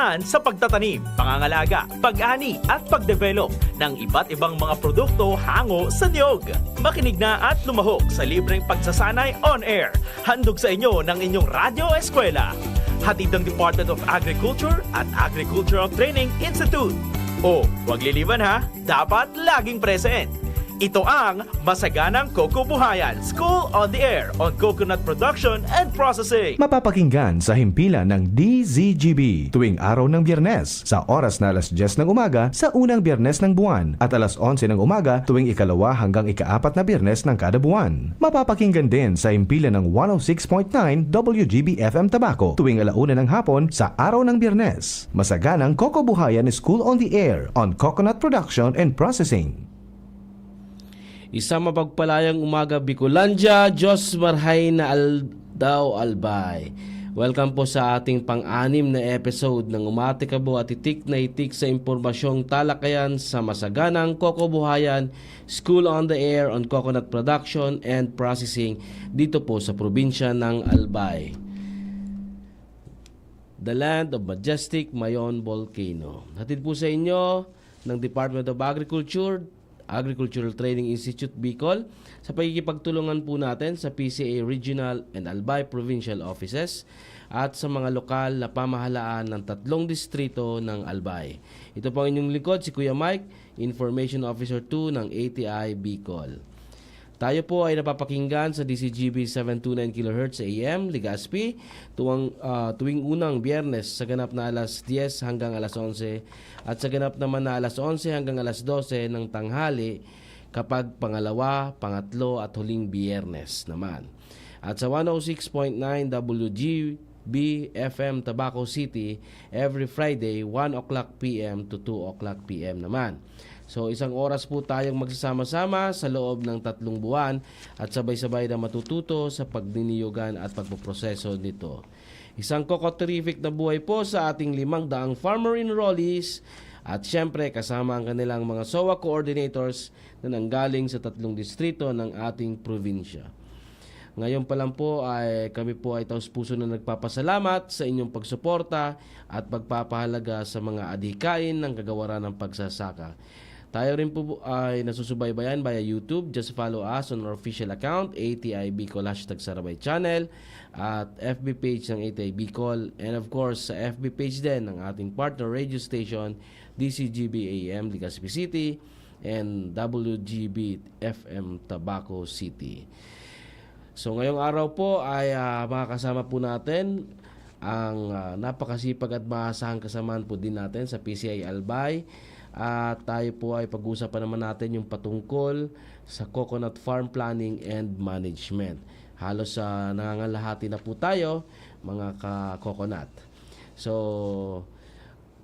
karanasan sa pagtatanim, pangangalaga, pag-ani at pagdevelop ng iba't ibang mga produkto hango sa niyog. Makinig na at lumahok sa libreng pagsasanay on air. Handog sa inyo ng inyong Radyo Eskwela. Hatid ng Department of Agriculture at Agricultural Training Institute. O, huwag liliban ha, dapat laging present. Ito ang Masaganang Kokobuhayan School on the Air on Coconut Production and Processing. Mapapakinggan sa himpilan ng DZGB tuwing araw ng Biyernes sa oras na alas 10 ng umaga sa unang Biyernes ng buwan at alas 11 ng umaga tuwing ikalawa hanggang ikaapat na Biyernes ng kada buwan. Mapapakinggan din sa himpilan ng 106.9 WGB FM Tabaco tuwing alauna ng hapon sa araw ng Biyernes. Masaganang Kokobuhayan School on the Air on Coconut Production and Processing. Isang mapagpalayang umaga Bicolandia, Diyos marhay na aldaw albay. Welcome po sa ating pang-anim na episode ng Umatikabo at Itik na Itik sa impormasyong talakayan sa Masaganang Kokobuhayan School on the Air on Coconut Production and Processing dito po sa probinsya ng Albay. The land of majestic Mayon Volcano. Hatid po sa inyo ng Department of Agricultural Training Institute Bicol sa pagkikipagtulungan po natin sa PCA Regional and Albay Provincial Offices at sa mga lokal na pamahalaan ng 3 distrito ng Albay. Ito po ang inyong lingkod, si Kuya Mike, Information Officer 2 ng ATI Bicol. Tayo po ay napapakinggan sa DCGB 729 kHz AM, Legazpi, tuwing unang Biyernes sa ganap na alas 10 hanggang alas 11 at sa ganap naman na alas 11 hanggang alas 12 ng tanghali kapag pangalawa, pangatlo at huling Biyernes naman. At sa 106.9 WGB FM Tabaco City every Friday 1 o'clock PM to 2 o'clock PM naman. So isang oras po tayong magsasama-sama sa loob ng 3 buwan at sabay-sabay na matututo sa pagniniyugan at pagpoproseso nito. Isang kokoterific na buhay po sa ating 500 farmer enrollees at syempre kasama ang kanilang mga SOA coordinators na nanggaling sa 3 distrito ng ating probinsya. Ngayon pa lang po ay kami po ay taus-puso na nagpapasalamat sa inyong pagsuporta at pagpapahalaga sa mga adhikain ng kagawaran ng pagsasaka. Tayo rin po ay nasusubaybayan via YouTube. Just follow us on our official account, ATI Bicol #Sarabay Channel at FB page ng ATI Bicol. And of course, sa FB page din ng ating partner radio station, DCGB AM Legazpi City and WGB FM Tabaco City. So ngayong araw po ay makakasama po natin ang napakasipag at maasahang kasamaan po din natin sa PCI Albay. At tayo po ay pag-uusapan naman natin yung patungkol sa coconut farm planning and management. Halos nangangalahati na po tayo mga ka-coconut. So,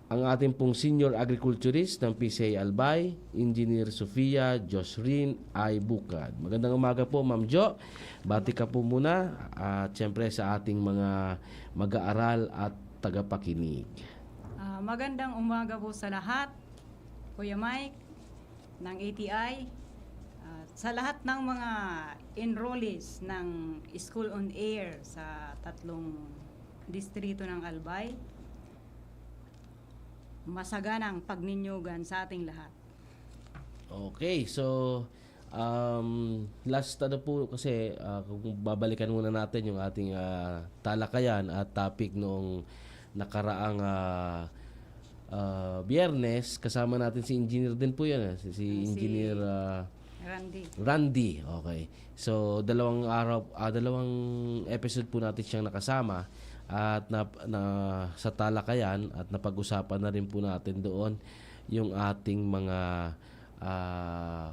ang ating pong senior agriculturist ng PCA Albay, Engineer Sofia Josrin I. Bukad. Magandang umaga po, Ma'am Jo. Bati ka po muna at siyempre sa ating mga mag-aaral at tagapakinig. Magandang umaga po sa lahat. Kuya Mike ng ATI, sa lahat ng mga enrollees ng School on Air sa 3 distrito ng Albay, masaganang pagninyugan sa ating lahat. Okay, so last po kasi kung babalikan muna natin yung ating talakayan at topic noong nakaraang Biyernes, kasama natin si engineer din po yan, si engineer Randy. Okay. So dalawang episode po natin siyang nakasama at sa talakayan at napag-usapan na rin po natin doon yung ating mga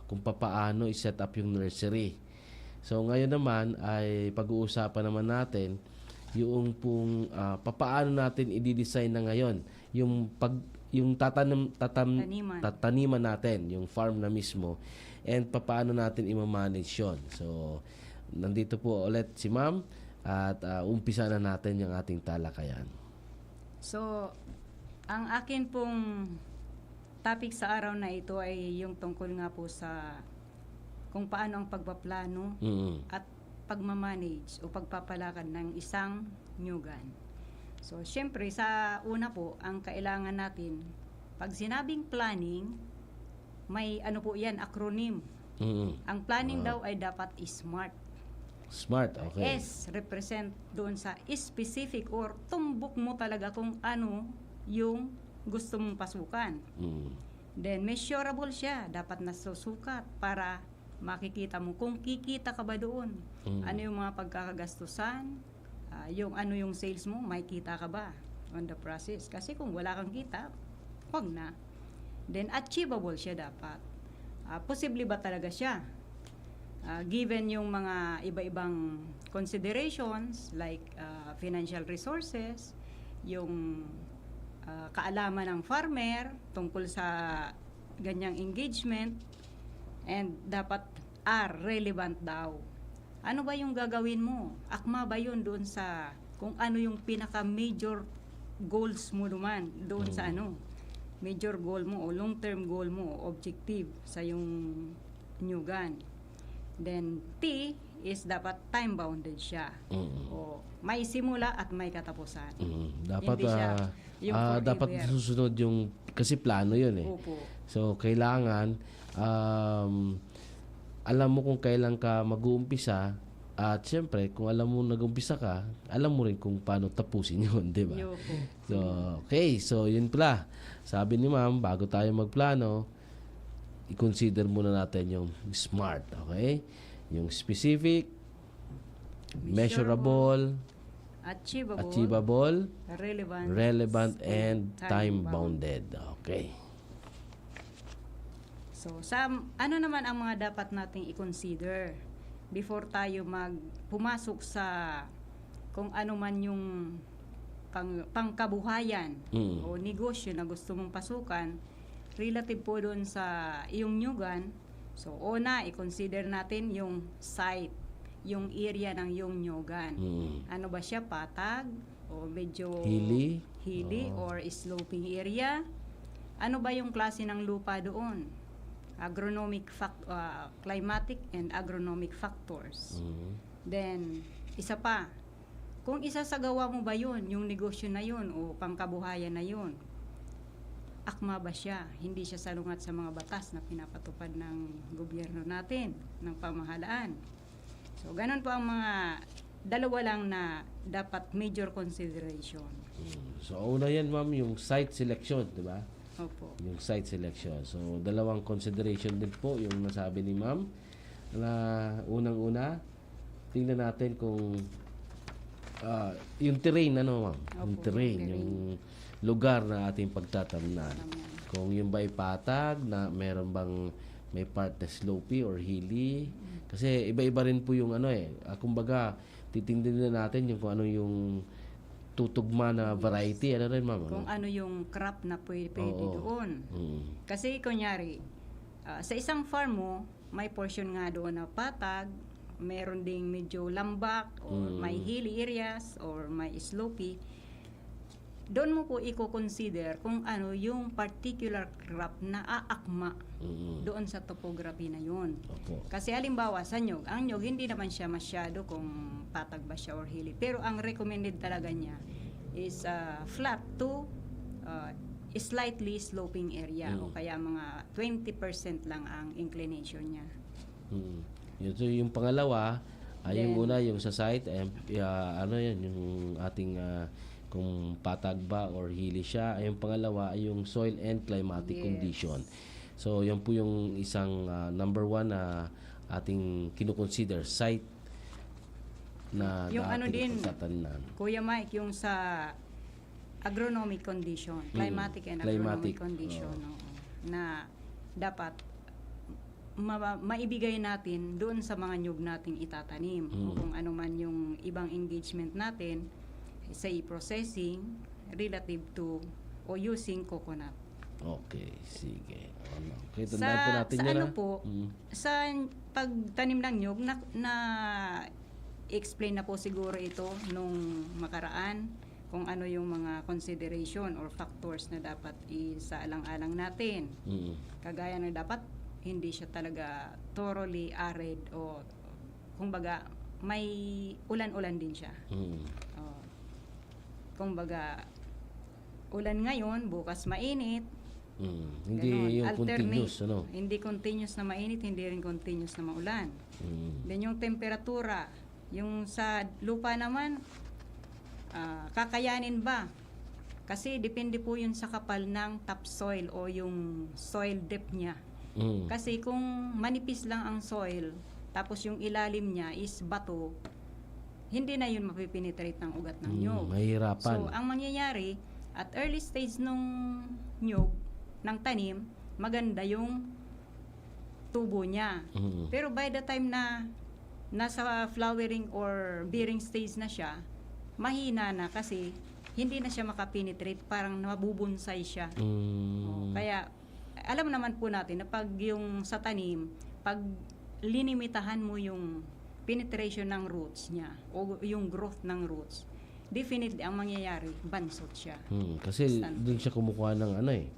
kung paano i-set up yung nursery. So ngayon naman ay pag-uusapan naman natin yung pong papaano natin i-design na ngayon yung tataniman natin, yung farm na mismo, and papaano natin i-manage yun. So nandito po ulit si Ma'am at umpisa na natin yung ating talakayan. So ang akin pong topic sa araw na ito ay yung tungkol nga po sa kung paano ang pagpaplano at pagmamanage o pagpapalakad ng isang nyugan. So, syempre, sa una po, ang kailangan natin, pag sinabing planning, may ano po yan, acronym. Ang planning daw ay dapat SMART. Smart, okay. S represent doon sa specific or tumbok mo talaga kung ano yung gusto mong pasukan. Mm. Then measurable siya, dapat nasusukat para makikita mo kung kikita ka ba doon. Ano yung mga pagkakagastusan, yung ano yung sales mo, may kita ka ba on the process. Kasi kung wala kang kita, wag na. Then achievable siya dapat. Posible ba talaga siya? Given yung mga iba-ibang considerations like financial resources, yung kaalaman ng farmer tungkol sa ganyang engagement, and dapat relevant daw. Ano ba yung gagawin mo? Akma ba yun doon sa kung ano yung pinaka-major goals mo doon sa ano? Major goal mo o long-term goal mo, objective sa yung nyugan. Then T is dapat time-bounded siya. O may simula at may katapusan. Dapat Hindi siya yung forever. dapat susunod yung kasi plano 'yun eh. Opo. So kailangan alam mo kung kailan ka mag-uumpisa at siyempre kung alam mo nag-umpisa ka, alam mo rin kung paano tapusin 'yun, 'di ba? Opo. So okay, so 'yun pala. Sabi ni Ma'am, bago tayo magplano, i-consider muna natin yung SMART, okay? Yung specific, measurable, achievable, relevant, and time-bounded. Okay. So, ano naman ang mga dapat nating i-consider before tayo pumasok sa kung ano man yung pangkabuhayan o negosyo na gusto mong pasukan relative po doon sa iyong nyugan. So, una, i-consider natin yung site, yung area ng iyong nyugan. Ano ba siya, patag o medyo Hilly or sloping area? Ano ba yung klase ng lupa doon? Climatic and agronomic factors. Then, isa pa, kung isasagawa mo ba yun, yung negosyo na yun o pangkabuhayan na yun, akma ba siya? Hindi siya salungat sa mga batas na pinapatupad ng gobyerno natin, ng pamahalaan. So, ganun po ang mga dalawa lang na dapat major consideration. So una yan Ma'am, yung site selection, di ba? Opo. Yung site selection. So dalawang consideration din po yung nasabi ni Ma'am. Na unang-una, tingnan natin kung yung terrain, ano Ma'am? Yung Opo, terrain, yung terrain. yung lugar na ating pagtatamnan. Kung yung ba'y patag, na meron bang may part na slopey or hilly. Kasi iba-iba rin po yung ano eh. Kumbaga, titingnan na natin yung kung ano yung tutugma na variety. Ano rin Ma'am? Kung ano yung crop na pwede doon. Kasi kunyari, sa isang farm mo, may portion nga doon na patag, meron ding medyo lambak, or may hilly areas, or may slopey. Doon mo po i-consider kung ano yung particular crop na aakma doon sa topography na yun. Opo. Kasi halimbawa sa nyog, ang nyog hindi naman siya masyado kung patag ba siya or hilly. Pero ang recommended talaga niya is flat to slightly sloping area o kaya mga 20% lang ang inclination niya. So, yung pangalawa, yung una, yung sa site, ano yan, yung ating kung patag ba or hilly siya. Ay yung pangalawa ay yung soil and climatic condition. So yan po yung isang number one na ating kinukonsider site na Yung ano din, pagtatanan. Kuya Mike, yung sa agronomic condition, climatic and Climatic, agronomic condition, na dapat maibigay natin doon sa mga nyug nating itatanim o kung ano man yung ibang engagement natin sa processing relative to o using coconut. Okay, sige. Okay, Sa, tandaan po natin sa yan. ano po, sa pagtanim ng nyug, na explain na po siguro ito nung makaraan kung ano yung mga consideration or factors na dapat isaalang-alang natin. Kagaya na dapat hindi siya talaga thoroughly arid o kumbaga may ulan-ulan din siya. kumbaga, ulan ngayon, bukas mainit. Hindi Ganon. yung Alternate. continuous, ano? Hindi continuous na mainit, hindi rin continuous na maulan. Mm. Then yung temperatura, yung sa lupa naman, kakayanin ba? Kasi depende po yun sa kapal ng topsoil o yung soil depth niya. Mm. Kasi kung manipis lang ang soil, tapos yung ilalim niya is bato, hindi na yun mapipenetrate ng ugat ng nyog. Mahirapan. So, ang mangyayari, at early stage nung nyog, ng tanim, maganda yung tubo niya. Mm. Pero by the time na nasa flowering or bearing stage na siya, mahina na kasi hindi na siya makapenetrate, parang nabubunsay siya. Kaya, alam naman po natin na pag yung sa tanim, pag linimitahan mo yung penetration ng roots niya o yung growth ng roots, definitely ang mangyayari, bansot siya. Kasi doon siya kumukuha ng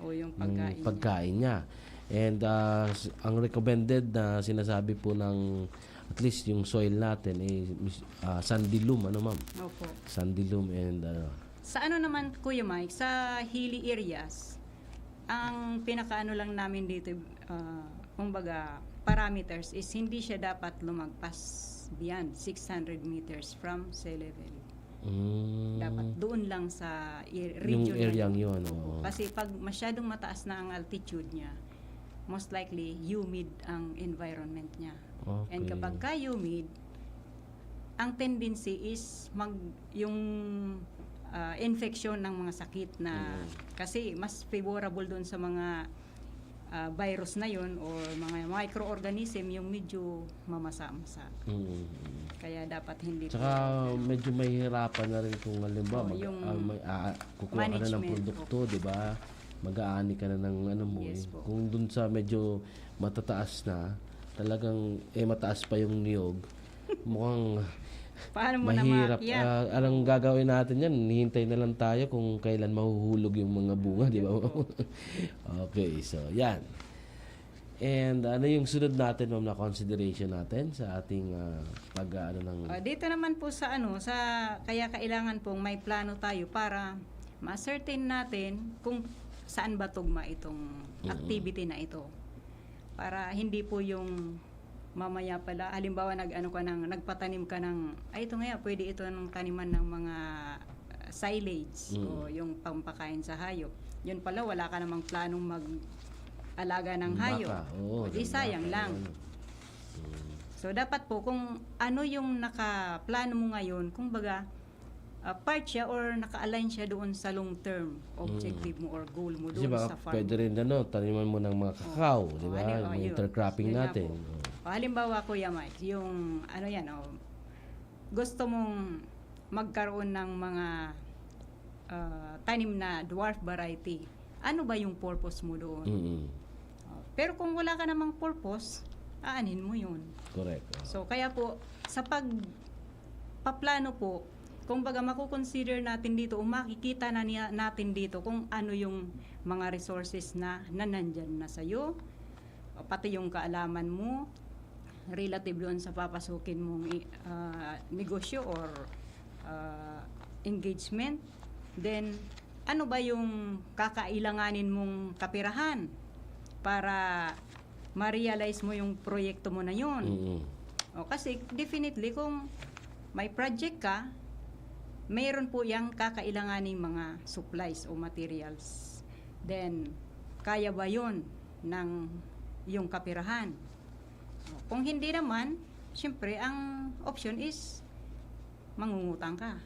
O yung ng pagkain. pagkain niya. And ang recommended na sinasabi po ng at least yung soil natin sandy loam, ano ma'am? Opo. Sandy loam and Sa ano naman, Kuya Mike, sa hilly areas, ang pinakaano lang namin dito, kumbaga, parameters is hindi siya dapat lumagpas beyond 600 meters from sea level. Dapat doon lang sa region yung area na yun. Kasi pag masyadong mataas na ang altitude niya, most likely humid ang environment niya. Okay. And kapag ka-humid, ang tendency is yung infection ng mga sakit na kasi mas favorable doon sa mga virus na yun or mga microorganism yung medyo mamasa-masa. Kaya dapat hindi Tsaka medyo mahihirapan na rin kung halimbawa kukuha ka na ng management. produkto, di ba? Mag-aani ka na ng ano mo. Yes po. Kung dun sa medyo matataas na, talagang mataas pa yung niyog, mukhang paano mo na mahirap. maakyat? Anong gagawin natin yan? Hihintay na lang tayo kung kailan mahuhulog yung mga bunga, di ba? Okay, so yan. And ano yung sunod natin, ma'am, na consideration natin sa ating Dito naman po sa kaya kailangan pong may plano tayo para ma-certain natin kung saan ba tugma itong activity na ito. Para hindi po yung mamaya pala, halimbawa nagpatanim ka ng, ito nga, pwede ito ng taniman ng mga silage o yung pampakain sa hayop. Yun pala, wala ka namang planong mag-alaga ng hayop. Oo, Di sayang lang. So, dapat po, kung ano yung nakaplano mo ngayon, kung baga, part siya or naka-align siya doon sa long-term objective mo or goal mo Kasi doon baka sa farm. pwede rin taniman mo ng mga kakao, di ba? Yung Yun. intercropping Yun nga natin. po. Halimbawa, Kuya Mike, yung gusto mong magkaroon ng mga tanim na dwarf variety. Ano ba yung purpose mo doon? Pero kung wala ka namang purpose, aanin mo yun. Correct. So, kaya po, sa pagpaplano po, kung baga makukonsider natin dito o makikita na natin dito kung ano yung mga resources na nandyan na sa'yo, pati yung kaalaman mo, relative doon sa papasukin mong negosyo or engagement. Then, ano ba yung kakailanganin mong kapirahan para ma-realize mo yung proyekto mo na yun? Kasi definitely kung may project ka, mayroon po yung kakailanganing mga supplies o materials. Then, kaya ba yun ng yung kapirahan? Kung hindi naman, syempre, ang option is mangungutang ka.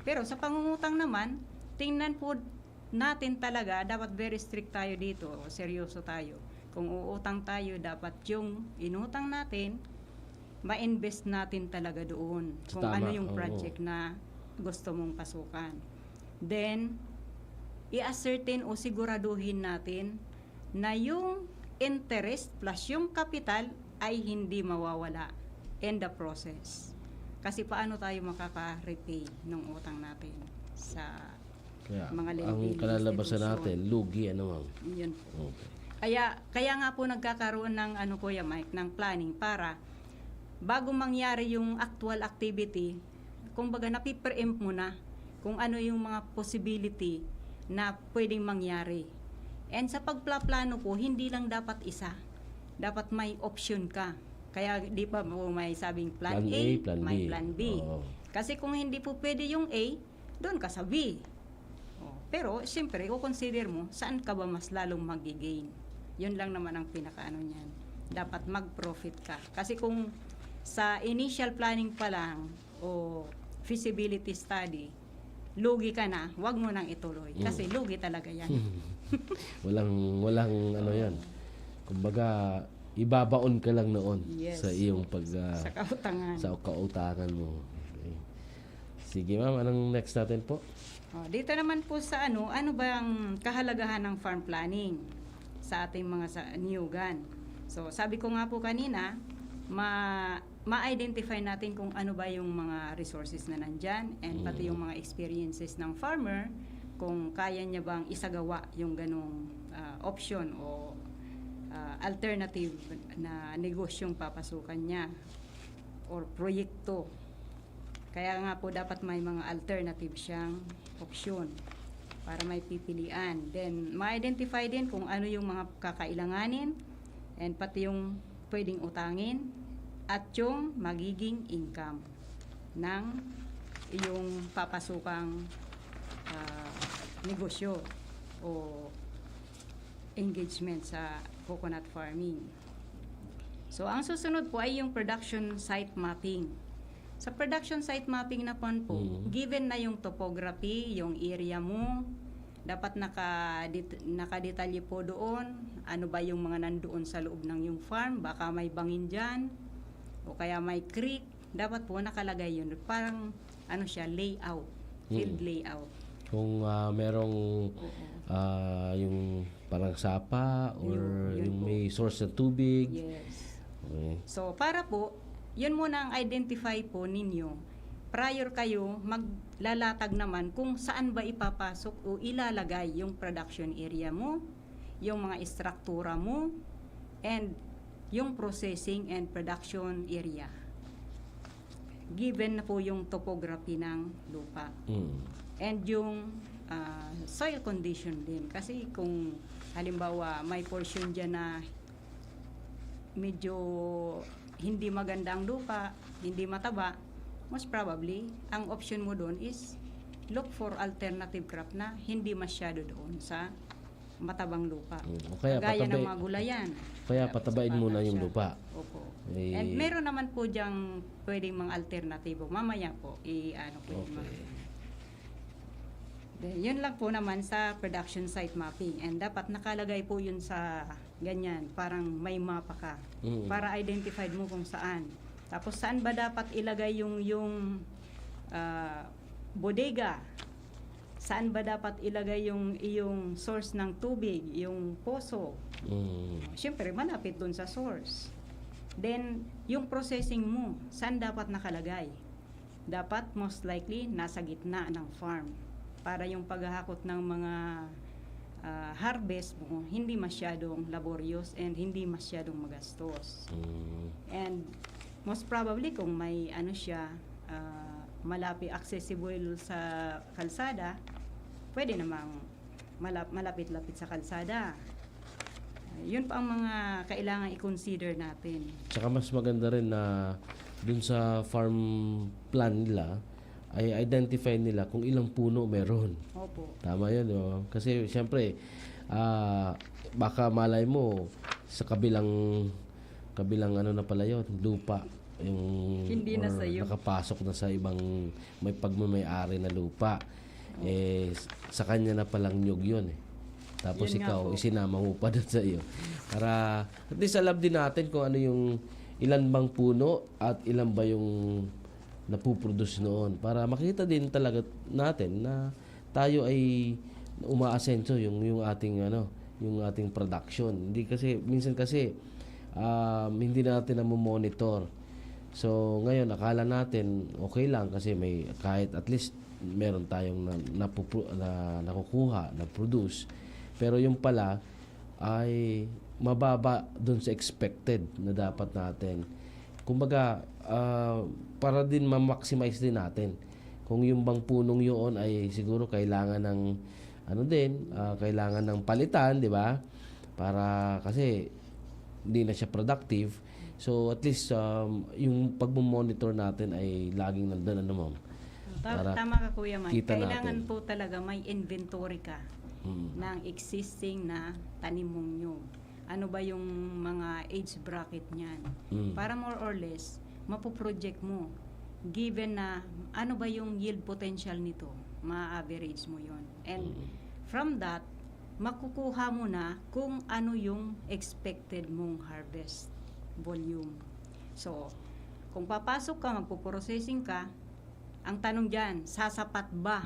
Pero sa pangungutang naman, tingnan po natin talaga, dapat very strict tayo dito, seryoso tayo. Kung uutang tayo, dapat yung inutang natin, ma-invest natin talaga doon. Kung Tama, ano yung project na gusto mong pasukan. Then, i-ascertain o siguraduhin natin na yung interest plus yung capital ay hindi mawawala in the process. Kasi paano tayo makaka-repay ng utang natin sa Kaya, mga ang liabilities, kalalabasan deduction. natin, lugi, ano ma'am? Yun po. Okay. Kaya nga po nagkakaroon ng Kuya Mike, ng planning para bago mangyari yung actual activity, kumbaga napipreempt mo na kung ano yung mga possibility na pwedeng mangyari. And sa pagplaplano po, hindi lang dapat isa. Dapat may option ka. Kaya di pa po may sabing plan A, may plan B. Oo. Kasi kung hindi po pwede yung A, doon ka sa B. Pero siyempre, consider mo, saan ka ba mas lalong mag-gain? Yun lang naman ang pinakaano niyan. Dapat mag-profit ka. Kasi kung sa initial planning pa lang o feasibility study, lugi ka na, wag mo nang ituloy. Kasi lugi talaga yan. walang ano 'yan. Kumbaga ibabaon ka lang noon Yes. sa iyong pag Sa kautangan. sa kautangan mo. Okay. Sige ma'am, anong next natin po? Dito naman po sa ano ba ang kahalagahan ng farm planning sa ating mga niyugan? So, sabi ko nga po kanina, ma-identify natin kung ano ba yung mga resources na nandyan and pati yung mga experiences ng farmer, kung kaya niya bang isagawa yung ganong option o alternative na negosyong papasukan niya or proyekto. Kaya nga po dapat may mga alternative siyang opsyon para may pipilian. Then, ma-identify din kung ano yung mga kakailanganin and pati yung pwedeng utangin at yung magiging income ng iyong papasukang negosyo o engagement sa coconut farming. So, ang susunod po ay yung production site mapping. Sa production site mapping na po, given na yung topography, yung area mo, dapat nakadetalye po doon, ano ba yung mga nandoon sa loob ng yung farm, baka may bangin dyan, o kaya may creek, dapat po nakalagay yun. Parang, ano siya, layout, field layout. Kung merong yung parang sapa or Yun yung po. may source ng tubig. Yes. Okay. So, para po, yun muna ang identify po ninyo. Prior kayo, maglalatag naman kung saan ba ipapasok o ilalagay yung production area mo, yung mga istruktura mo, and yung processing and production area. Given na po yung topography ng lupa. And yung soil condition din. Kasi kung halimbawa may portion dyan na medyo hindi maganda ang lupa, hindi mataba, most probably, ang option mo doon is look for alternative crop na hindi masyado doon sa matabang lupa. O kaya Gaya ng patabay- mga gulayan. Kaya patabain muna yung siya. lupa. Opo. Eh, And meron naman po diyang pwedeng mga alternatibo. Mamaya po, i-ano po. Then, yun lang po naman sa production site mapping. And dapat nakalagay po yun sa ganyan, parang may mapa ka. Para identified mo kung saan. Tapos saan ba dapat ilagay yung bodega? Saan ba dapat ilagay yung iyong source ng tubig, yung poso? Siyempre, malapit dun sa source. Then, yung processing mo, saan dapat nakalagay? Dapat most likely nasa gitna ng farm para yung paghahakot ng mga harvest mo hindi masyadong laborious and hindi masyadong magastos. And most probably kung may ano siya malapit accessible sa kalsada, pwede namang malapit-lapit sa kalsada. Yun pa ang mga kailangan i-consider natin. Tsaka mas maganda rin na dun sa farm plan nila ay identify nila kung ilang puno meron. Opo. Tama yun, di ba? Kasi siyempre, baka malay mo sa kabilang ano na pala yun, lupa. Yung, Hindi na or sa'yo. nakapasok na sa ibang may pagmamayari na lupa. Eh, sa kanya na palang nyug yun eh. Tapos Yun nga ikaw, po. isinama mo pa doon sa iyo. Para at least alam din natin kung ano yung ilan bang puno at ilan ba yung napuproduce noon. Para makita din talaga natin na tayo ay umaasenso yung ating yung ating production. Hindi kasi minsan kasi hindi natin na monitor. So ngayon akala natin okay lang kasi may kahit at least meron tayong nakukuha, na produce. Pero yung pala ay mababa doon sa expected na dapat natin. Kumbaga, para din ma-maximize din natin kung yung bang punong yun ay siguro kailangan ng kailangan ng palitan, di ba? Para kasi hindi na siya productive. So at least yung pagmo-monitor natin ay laging nandun, ano ma'am? Para Tama ka, Kuya Mike. kita Kailangan natin. po talaga may inventory ka ng existing na tanim mong nyug. Ano ba yung mga age bracket niyan? Para more or less, mapoproject mo. Given na ano ba yung yield potential nito, ma-average mo yon. And from that, makukuha mo na kung ano yung expected mong harvest volume. So, kung papasok ka, magpo-processing ka, ang tanong dyan, sasapat ba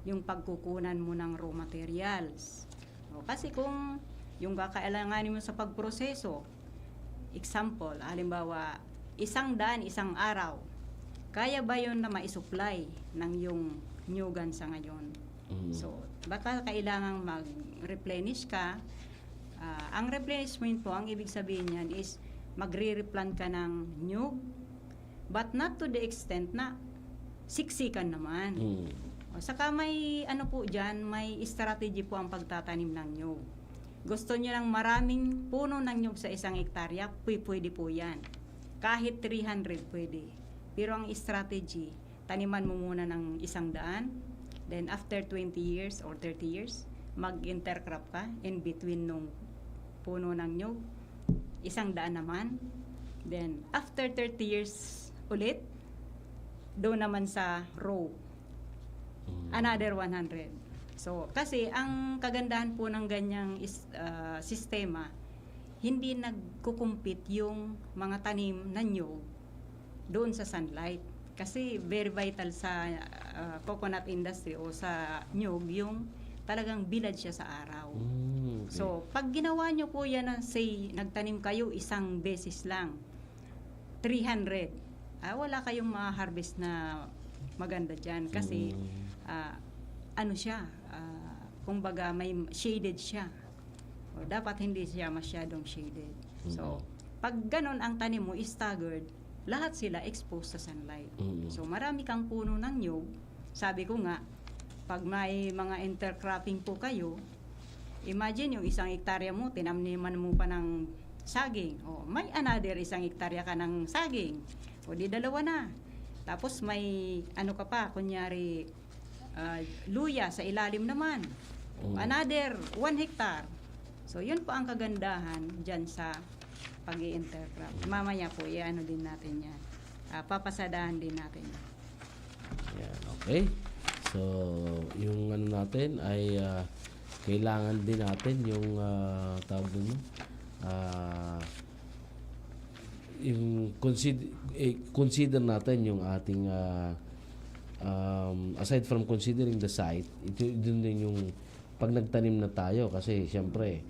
yung pagkukunan mo ng raw materials? O, kasi kung yung kakailanganin mo sa pagproseso, example, halimbawa, 100 isang araw, kaya ba yun na ma-supply ng yung nyugan sa ngayon? So, baka kailangang mag-replenish ka. Ang replenishment po, ang ibig sabihin niyan is magre-replant ka ng nyug, but not to the extent na siksikan naman. O, saka may ano po dyan, may strategy po ang pagtatanim ng nyug. Gusto nyo lang maraming puno ng nyug sa 1 hektarya, pwede po yan. Kahit 300 pwede. Pero ang strategy, taniman mo muna ng 100, then after 20 years or 30 years, mag-intercrop ka in between nung puno ng nyug, 100 naman. Then after 30 years ulit, doon naman sa row, another 100. So, kasi ang kagandahan po ng ganyang sistema, hindi nagkukumpit yung mga tanim na nyug doon sa sunlight. Kasi very vital sa coconut industry o sa nyug yung talagang bilad siya sa araw. Okay. So, pag ginawa nyo po yan na say, nagtanim kayo 1 beses lang, 300, wala kayong ma-harvest na maganda dyan. Kasi, ano siya, kumbaga may shaded siya. O, dapat hindi siya masyadong shaded. So, pag ganon ang tanim mo, staggered, lahat sila exposed sa sunlight. So, marami kang puno ng nyug. Sabi ko nga, pag may mga intercropping po kayo, imagine yung 1 hektarya mo, tinaniman mo pa ng saging. O, may another 1 hektarya ka ng saging. O, di 2 na. Tapos may, ano ka pa, kunyari, luya sa ilalim naman. O, another 1 hectare. So, yun po ang kagandahan dyan sa pag-i-intercrop. Mamaya po, ano din natin yan. Papasadahan din natin yan. Yan, okay. So, yung ano natin ay kailangan din natin yung tawag dun, yung consider natin yung ating aside from considering the site, ito dun din yung pag nagtanim na tayo kasi siyempre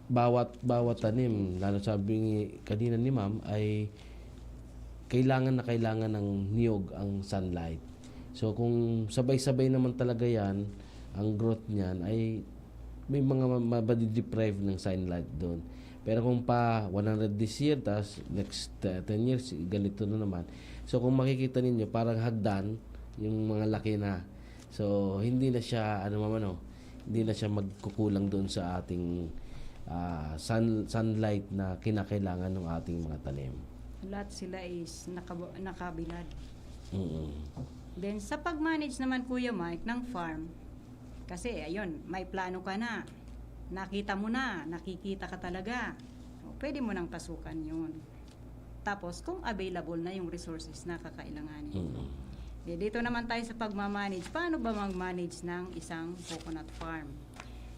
bawat tanim, lalo sabi kanina ni ma'am, ay kailangan ng niyog ang sunlight. So kung sabay-sabay naman talaga yan, ang growth niyan ay may mga mabadi-deprive ng sunlight doon. Pero kung pa 100 this year, tas next 10 years, ganito na naman. So kung makikita ninyo, parang hagdan yung mga laki na. So hindi na siya, hindi na siya magkukulang doon sa ating sunlight na kinakailangan ng ating mga tanim. Lahat sila is nakabilad. Then sa pag-manage naman, Kuya Mike, ng farm, kasi ayun, may plano ka na, nakita mo na, nakikita ka talaga, pwede mo nang pasukan yun. Tapos kung available na yung resources na kakailanganin. Dito naman tayo sa pagmamanage. Paano ba mag-manage ng isang coconut farm?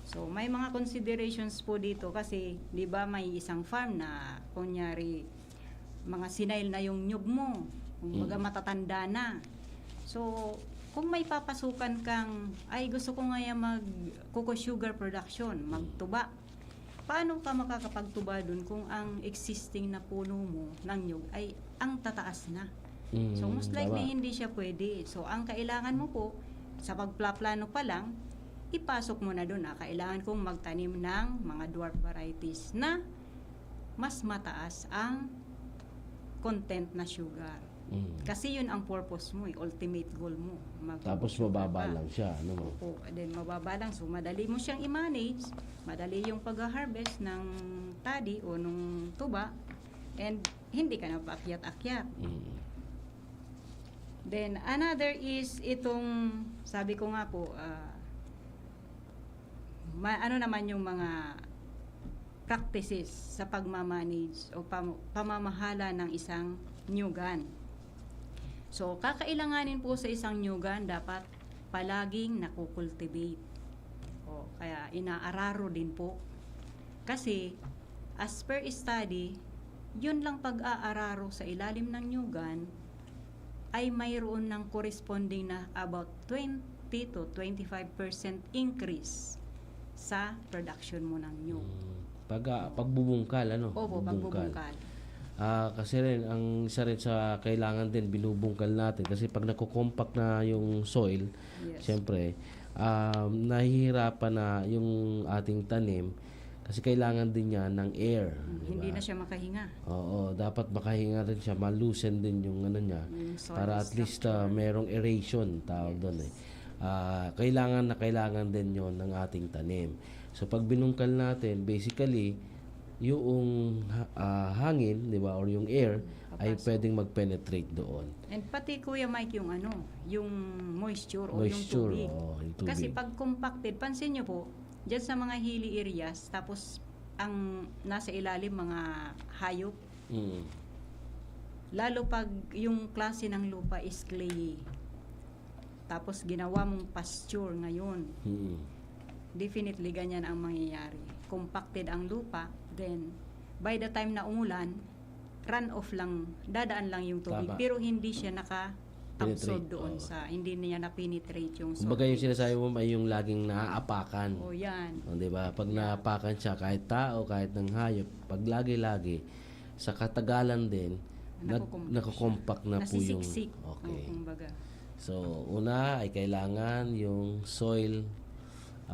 So may mga considerations po dito kasi 'di ba may isang farm na kunyari mga sinail na yung nyug mo, kumbaga matatanda na. So kung may papasukan kang ay gusto ko ngayon mag-cocoa sugar production, magtuba. Paano ka makakapagtuba dun kung ang existing na puno mo ng nyug ay ang tataas na? So most likely hindi siya pwede. So ang kailangan mo po sa pagplaplano pa lang, ipasok mo na doon kailangan kong magtanim ng mga dwarf varieties na mas mataas ang content na sugar. Kasi yun ang purpose mo, ultimate goal mo. Tapos Mag-sugar mababa ka. lang siya, ano mo? Opo, then mababa lang. So, madali mo siyang i-manage. Madali yung pag-harvest ng tadi o nung tuba. And hindi ka na paakyat-akyat. Then, another is itong, sabi ko nga po, ano naman yung mga practices sa pagmamanage o pamamahala ng isang new gun. So, kakailanganin po sa isang new gun, dapat palaging nakukultivate. O, kaya inaararo din po. Kasi, as per study, yun lang pag-aararo sa ilalim ng new gun ay mayroon ng corresponding na about 20 to 25% increase sa production mo ng new. Pagbubungkal, ano? Opo, pagbubungkal. Kasi rin, ang isa rin sa kailangan din, binubungkal natin. Kasi pag nakukompact na yung soil, Yes. siyempre, nahihirapan na yung ating tanim. Kasi kailangan din niya ng air. Hindi diba? na siya makahinga. Oo, dapat makahinga rin siya, maloosen din yung ano niya. Yung soil Para at least structure. merong aeration, tawag doon eh. Kailangan din yon ng ating tanim. So pag binungkal natin, basically, yung hangin, di ba, or yung air, ay Papasok. pwedeng mag-penetrate doon. And pati Kuya Mike yung yung moisture o Moisture, yung tubig. yung tubig. Kasi pag compacted, pansin nyo po, dyan sa mga hilly areas, tapos ang nasa ilalim mga hayop, Mm. lalo pag yung klase ng lupa is clayey. Tapos ginawa mong pasture ngayon, Mm. definitely ganyan ang mangyayari. Compacted ang lupa, then by the time na umulan, run off lang, dadaan lang yung tubig, Tama. pero hindi siya naka-absorb Penetrate, doon oo. sa, hindi niya na-penetrate yung Kumbaga yung surface. sinasabi mo ay yung laging naaapakan. O yan. O, di ba? Pag naapakan siya, kahit tao, kahit ng hayop, pag lagi-lagi, sa katagalan din, nakukompact na po yung... Nasisiksik. Okay. O, kumbaga. So, una ay kailangan yung soil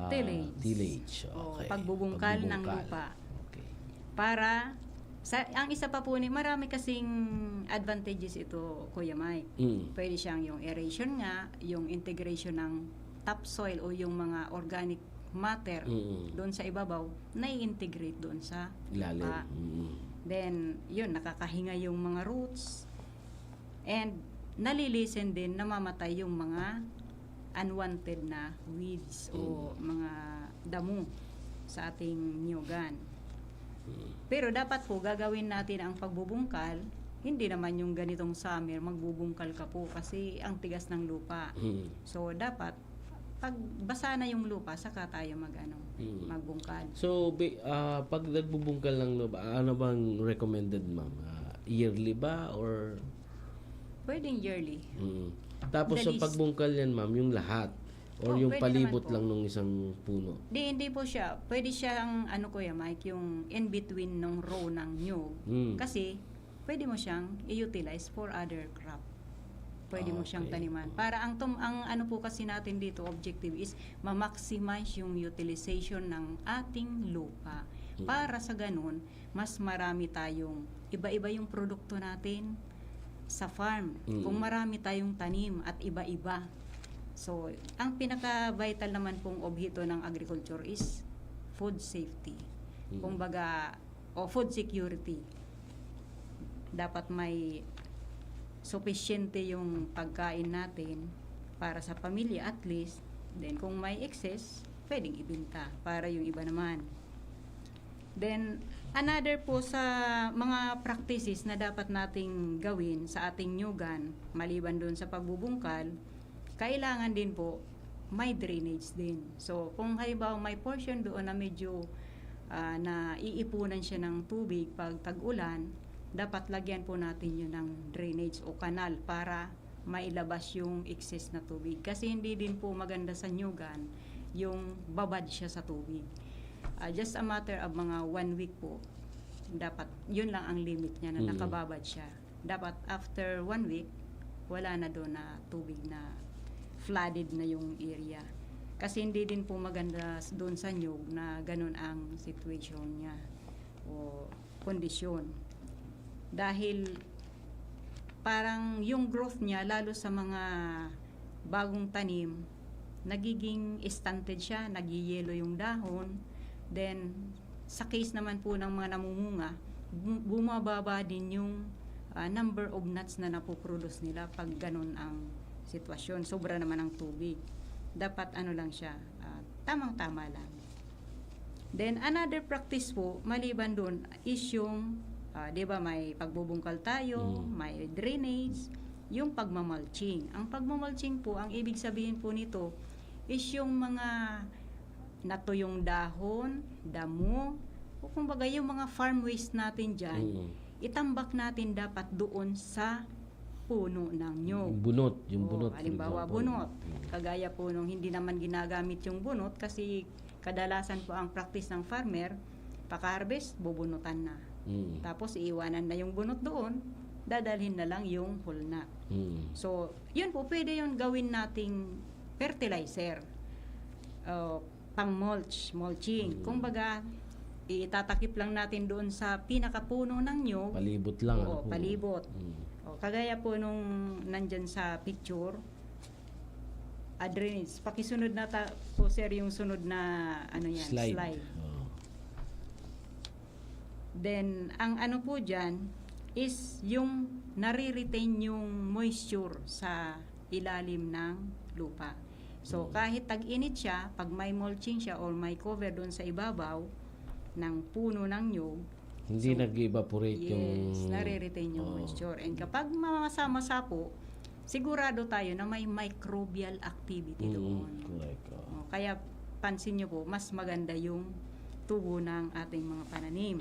Tillage. tillage. O, Okay. pagbubungkal ng lupa. Okay. Para, ang isa pa po marami kasing advantages ito, Kuya Mike. Pwede siyang yung aeration nga, yung integration ng topsoil o yung mga organic matter doon sa ibabaw, nai-integrate doon sa Ilalim. lupa. Then, yun, nakakahinga yung mga roots. And, nalilisen din, namamatay yung mga unwanted na weeds o mga damo sa ating niyugan. Pero dapat po, gagawin natin ang pagbubungkal, hindi naman yung ganitong summer, magbubungkal ka po kasi ang tigas ng lupa. So, dapat, pag basa na yung lupa, saka tayo magbungkal. So, pag nagbubungkal ng lupa, ano bang recommended, ma'am? Yearly ba or... Pwedeng yearly. Tapos The sa least. pagbungkal yan, ma'am, yung lahat? Or Oh, yung pwede palibot naman po. lang nung isang puno? Hindi po siya. Pwede siyang, Kuya Mike, yung in-between ng row ng nyug. Kasi, pwede mo siyang i-utilize for other crop. Pwede mo siyang Okay. taniman. Para ang ano po kasi natin dito, objective is ma-maximize yung utilization ng ating lupa. Para sa ganun, mas marami tayong, iba-iba yung produkto natin sa farm. Kung marami tayong tanim at iba-iba. So, ang pinaka-vital naman pong obhito ng agriculture is food safety. Kumbaga, o food security. Dapat may sufisyente yung pagkain natin para sa pamilya at least. Then, kung may excess, pwedeng ibenta para yung iba naman. Then, another po sa mga practices na dapat nating gawin sa ating nyugan, maliban doon sa pagbubungkal, kailangan din po may drainage din. So, kung halimbawa may portion doon na medyo na iipunan siya ng tubig pag tag-ulan, dapat lagyan po natin yun ng drainage o kanal para mailabas yung excess na tubig. Kasi hindi din po maganda sa nyugan yung babad siya sa tubig. Just a matter of mga 1 week po, dapat yun lang ang limit niya na nakababad siya. Dapat after 1 week, wala na doon na tubig na flooded na yung area. Kasi hindi din po maganda doon sa nyug na ganun ang situation niya o kondisyon. Dahil parang yung growth niya, lalo sa mga bagong tanim, nagiging stunted siya, nagyayelo yung dahon. Then, sa case naman po ng mga namumunga, bumababa din yung number of nuts na napoproduce nila pag ganun ang sitwasyon. Sobra naman ang tubig. Dapat ano lang siya, tamang-tama lang. Then, another practice po, maliban dun, is yung, di ba, may pagbubungkal tayo, may drainage, yung pagmamulching. Ang pagmamulching po, ang ibig sabihin po nito, is yung mga natuyong dahon, damo, o kumbaga yung mga farm waste natin dyan, itambak natin dapat doon sa puno ng nyog. Yung bunot. Halimbawa, bunot. Kagaya po nung hindi naman ginagamit yung bunot kasi kadalasan po ang practice ng farmer, paka-harvest, bubunutan na. Tapos iiwanan na yung bunot doon, dadalhin na lang yung whole nut. So, yun po, pwede yun gawin nating fertilizer. Mulching. Kumbaga, itatakip lang natin doon sa pinakapuno ng nyog. Palibot lang. Oo, palibot. Kagaya po nung nandyan sa picture, drainage. Pakisunod na po sir yung sunod na ano yan, slide. Then, ang ano po dyan is yung nare-retain yung moisture sa ilalim ng lupa. So, kahit tag-init siya, pag may mulching siya or may cover doon sa ibabaw ng puno ng nyog, hindi nag-evaporate yung... Yes, nare-retain yung moisture. And kapag mamasa-masa po, sigurado tayo na may microbial activity doon. Correct. Kaya pansin nyo po, mas maganda yung tubo ng ating mga pananim.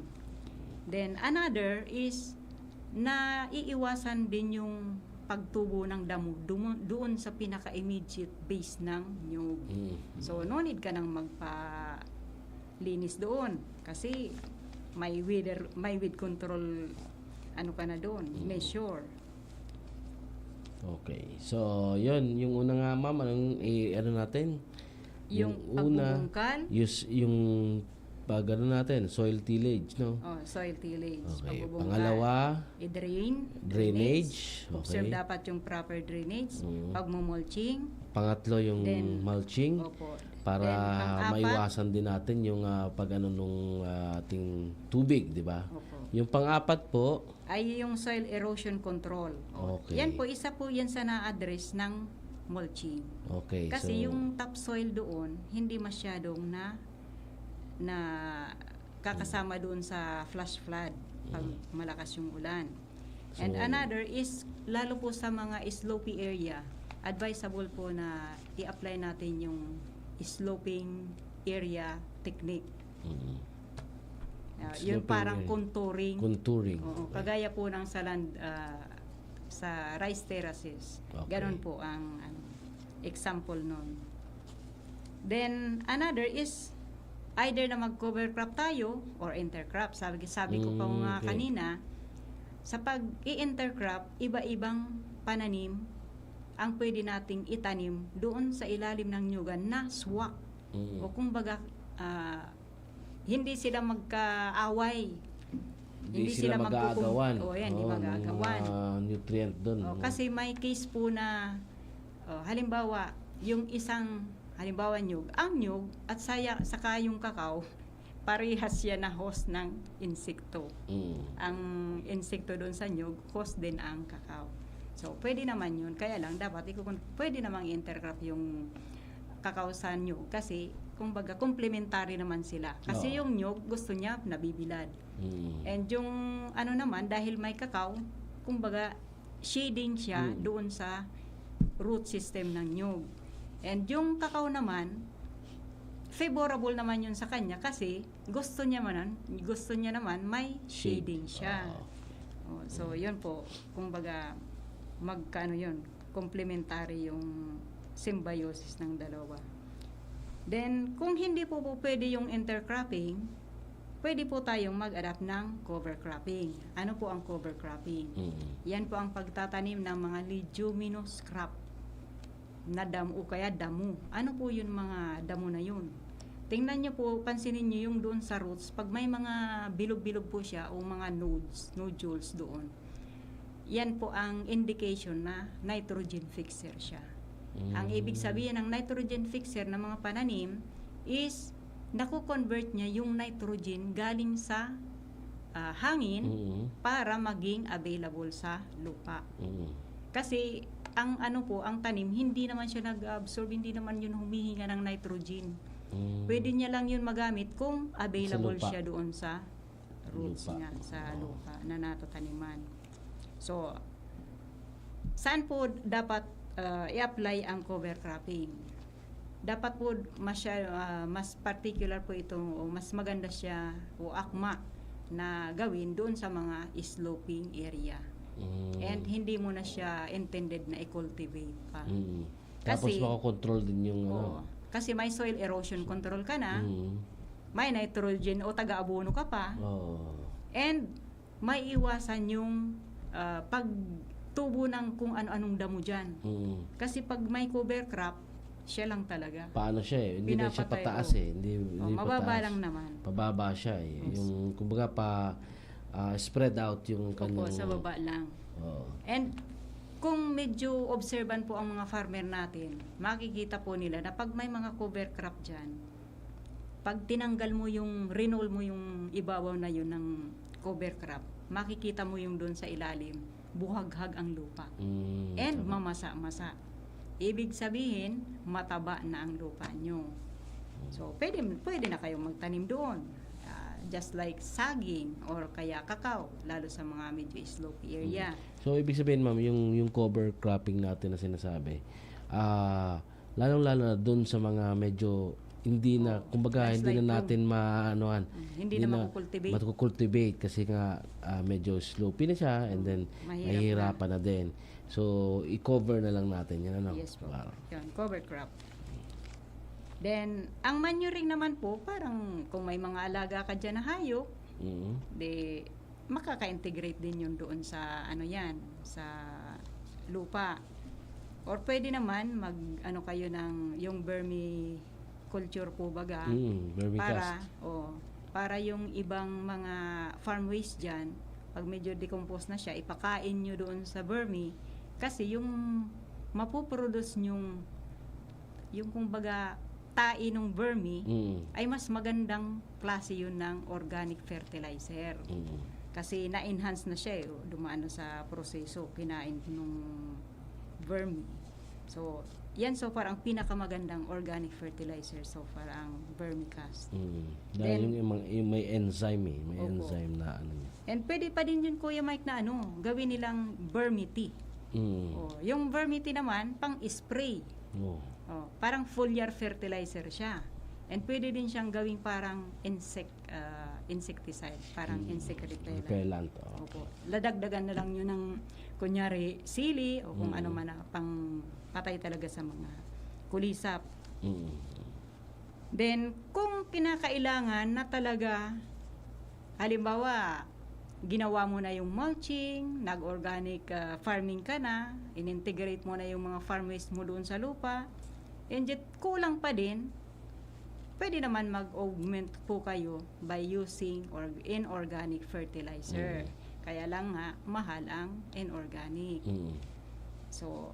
Then another is na iiwasan din yung pagtubo ng damo doon sa pinaka-immediate base ng nyog. So no need ka nang magpa-linis doon kasi may weed control ano ka na doon, measure. Okay. So, yun. Yung una nga, ma'am, ano natin? Yung pagbubungkal? Yung pag ano natin, soil tillage, no? Soil tillage. Okay. Pagbubungkal. Pangalawa? Drainage. Okay. Observe dapat yung proper drainage. Pagmumulching. Pangatlo, yung mulching. Opo. Para Then, pang-apat, maiwasan din natin yung pag-ano nung ating tubig, di ba? Opo. Yung pang-apat po, Ay yung soil erosion control. Okay. Yan po, isa po yan sa na-address ng mulching. okay. Kasi so, yung topsoil doon, hindi masyadong na kakasama doon sa flash flood pag malakas yung ulan. And So, another is, lalo po sa mga slopey area, advisable po na i-apply natin yung sloping area technique. Yung Sloping parang area. contouring. contouring. Oo, Okay. kagaya po ng sa rice terraces. Okay. Ganon po ang example nun. Then, another is either na mag-cover crop tayo or intercrop. Sabi ko pa nga okay. kanina, sa pag-i-intercrop, iba-ibang pananim ang pwede nating itanim doon sa ilalim ng nyugan na swak. O kumbaga, hindi sila magkaaway. Hindi sila mag-aagawan. Hindi mag-aagawan. Nutrient doon. Kasi may case po na, halimbawa, yung halimbawa nyug, ang nyug at saka yung kakao, parehas yan na host ng insekto. Ang insekto doon sa nyug, host din ang kakao. So, pwede naman yun. Kaya lang, dapat pwede namang intercrop yung kakao sa nyug kasi kumbaga complementary naman sila. Kasi yung nyug gusto niya nabibilad. And yung ano naman dahil may kakao, kumbaga shading siya doon sa root system ng nyug. And yung kakao naman favorable naman yun sa kanya kasi gusto niya naman may shading siya. So yun po, kumbaga complementary yung symbiosis ng dalawa. Then, kung hindi po pwede yung intercropping, pwede po tayong mag-adapt ng cover cropping. Ano po ang cover cropping? Yan po ang pagtatanim ng mga leguminous crop na damo o kaya damo. Ano po yun mga damo na yun? Tingnan nyo po, pansinin nyo yung doon sa roots, pag may mga bilog-bilog po siya o mga nodules doon, yan po ang indication na nitrogen fixer siya. Ang ibig sabihin ng nitrogen fixer ng mga pananim is naku-convert niya yung nitrogen galing sa hangin para maging available sa lupa. Kasi ang ang tanim hindi naman siya nag-absorb, hindi naman yun humihinga ng nitrogen. Pwede niya lang yun magamit kung available Sa lupa. siya doon sa roots Lupa. niya, sa lupa na natataniman. So, saan po dapat i-apply ang cover cropping? Dapat po mas particular po ito o mas maganda siya o akma na gawin doon sa mga sloping area. And hindi mo na siya intended na i-cultivate pa. Tapos Kasi- makakontrol din yung Oo. Kasi may soil erosion control ka na, Mm. may nitrogen o taga-abono ka pa, Oh. and may iwasan yung pagtubo ng kung ano-anong damo dyan. Kasi pag may cover crop, siya lang talaga. Paano siya eh? Hindi na siya Pinapatay, pataas oh. eh. Hindi Mababa pataas. lang naman. Pababa siya eh. Yung kumbaga spread out yung Opo, kanyang... sa baba lang. Oo. And kung medyo observant po ang mga farmer natin, makikita po nila na pag may mga cover crop dyan, pag tinanggal mo yung, renol mo yung ibabaw na yun ng cover crop, makikita mo yung doon sa ilalim, buhaghag ang lupa. And mamasa-masa. Ibig sabihin, mataba na ang lupa nyo. So, pwede na kayong magtanim doon. Just like saging or kaya kakao, lalo sa mga medyo slopey area. So, ibig sabihin, ma'am, yung cover cropping natin na sinasabi, lalong-lalo na doon sa mga medyo hindi na, kumbaga, That's hindi like na natin maanohan. Hindi na makukultivate. Matukultivate kasi nga medyo slopey na siya and then Mahirap mahirapan na din. So, i-cover na lang natin yan, ano? Yes po. Wow. Yun, cover crop. Then, ang manuring naman po, parang kung may mga alaga ka dyan na hayop, de makaka-integrate din yun doon sa sa lupa. Or pwede naman kayo ng yung vermiculture po baga Vermicast. para yung ibang mga farm waste diyan, pag medyo decompose na siya, ipakain nyo doon sa vermi kasi yung mapuproduce yung kumbaga tae ng vermi ay mas magandang klase yun ng organic fertilizer. Kasi na-enhance na siya dumaan na sa proseso, kinain ng vermi. So, yan so far ang pinakamagandang organic fertilizer so far ang vermicast. Dahil yung may enzyme eh. May Opo. enzyme na ano. And pwede pa din yun, Kuya Mike, na gawin nilang vermi tea. Yung vermi tea naman, pang-spray. Parang foliar fertilizer siya. And pwede din siyang gawing parang insecticide, parang insect repellent. Repellent. Opo. Ladagdagan na lang yun ng kunyari sili o kung ano man na pang patay talaga sa mga kulisap. Then kung kinakailangan na talaga, halimbawa ginawa mo na yung mulching, nag-organic farming ka na, in-integrate mo na yung mga farm waste mo doon sa lupa, and yet kulang pa din, pwede naman mag-augment po kayo by using inorganic fertilizer. Kaya lang nga, mahal ang inorganic. So,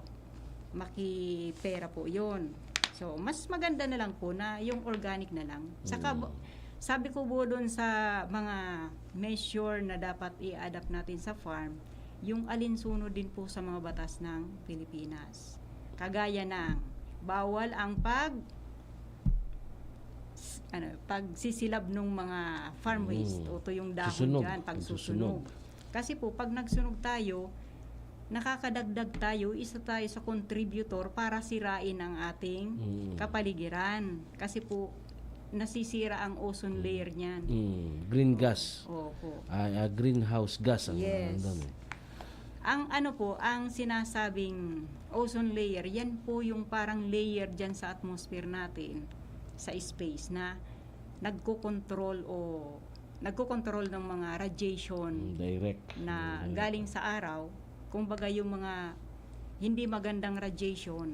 makipera po yun. So, mas maganda na lang po na yung organic na lang. Saka, sabi ko po doon sa mga measure na dapat i-adapt natin sa farm, yung alinsunod din po sa mga batas ng Pilipinas. Kagaya ng bawal ang pagsisilab ng mga farm waste o to yung dahon Susunog. dyan, pagsusunog. Kasi po, pag nagsunog tayo, nakakadagdag tayo, isa tayo sa contributor para sirain ang ating kapaligiran. Kasi po, nasisira ang ozone layer niyan. Green gas. Opo. Greenhouse gas. Yes. Ang Ang sinasabing ozone layer, yan po yung parang layer dyan sa atmosphere natin, sa space na nagko-control ng mga radiation direct. na galing sa araw. Kumbaga yung mga hindi magandang radiation,